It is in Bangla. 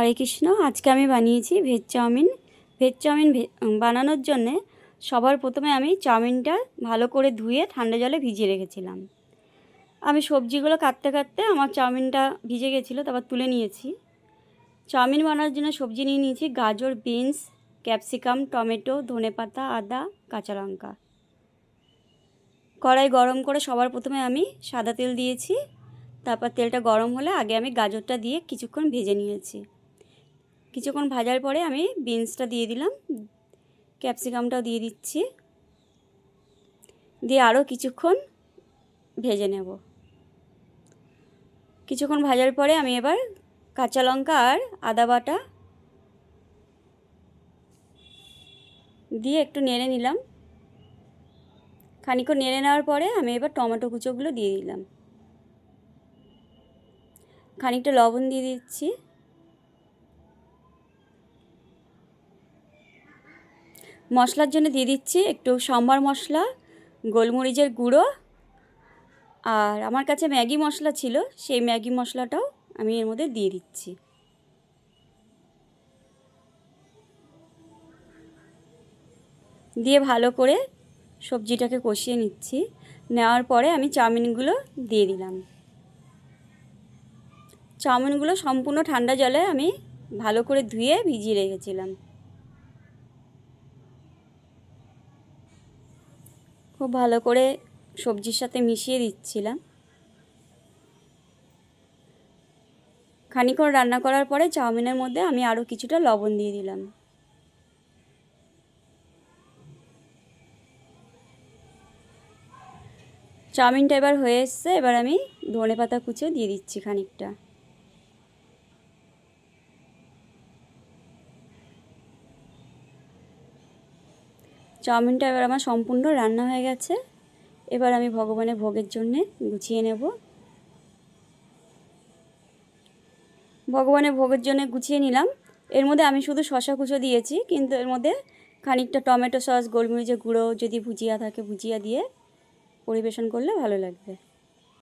হরে কৃষ্ণ। আজকে আমি বানিয়েছি ভেজ চাউমিন। বানানোর জন্যে সবার প্রথমে আমি চাউমিনটা ভালো করে ধুয়ে ঠান্ডা জলে ভিজিয়ে রেখেছিলাম। আমি সবজিগুলো কাটতে কাটতে আমার চাউমিনটা ভিজে গেছিলো, তারপর তুলে নিয়েছি। চাউমিন বানানোর জন্য সবজি নিয়ে নিয়েছি গাজর, বিনস, ক্যাপসিকাম, টমেটো, ধনেপাতা, আদা, কাঁচা লঙ্কা। কড়াই গরম করে সবার প্রথমে আমি সাদা তেল দিয়েছি। তারপর তেলটা গরম হলে আগে আমি গাজরটা দিয়ে কিছুক্ষণ ভেজে নিয়েছি। কিছুক্ষণ ভাজার পরে আমি বিনসটা দিয়ে দিলাম, ক্যাপসিকামটাও দিয়ে দিচ্ছি, দিয়ে আরও কিছুক্ষণ ভেজে নেব। কিছুক্ষণ ভাজার পরে আমি এবার কাঁচা লঙ্কা আর আদা বাটা দিয়ে একটু নেড়ে নিলাম। খানিকক্ষণ নেড়ে নেওয়ার পরে আমি এবার টমেটো কুচোগুলো দিয়ে দিলাম, খানিকটা লবণ দিয়ে দিচ্ছি। মশলার জন্য দিয়ে দিচ্ছি একটু সাম্বার মশলা, গোলমরিচের গুঁড়ো, আর আমার কাছে ম্যাগি মশলা ছিল, সেই ম্যাগি মশলাটাও আমি এর মধ্যে দিয়ে দিচ্ছি। দিয়ে ভালো করে সবজিটাকে কষিয়ে নিচ্ছি। নেওয়ার পরে আমি চাউমিনগুলো দিয়ে দিলাম। চাউমিনগুলো সম্পূর্ণ ঠান্ডা জলে আমি ভালো করে ধুয়ে ভিজিয়ে রেখেছিলাম। খুব ভালো করে সবজির সাথে মিশিয়ে দিচ্ছিলাম। খানিকক্ষণ রান্না করার পরে চাউমিনের মধ্যে আমি আরও কিছুটা লবণ দিয়ে দিলাম। চাউমিনটা এবার হয়ে এসছে, এবার আমি ধনেপাতা কুচিও দিয়ে দিচ্ছি খানিকটা। চাউমিনটা এবার আমার সম্পূর্ণ রান্না হয়ে গেছে। এবার আমি ভগবানের ভোগের জন্যে গুছিয়ে নেব। ভগবানের ভোগের জন্য গুছিয়ে নিলাম। এর মধ্যে আমি শুধু শসা কুচো দিয়েছি, কিন্তু এর মধ্যে খানিকটা টমেটো সস, গোলমরিচের গুঁড়ো, যদি ভুজিয়া থাকে ভুজিয়া দিয়ে পরিবেশন করলে ভালো লাগবে।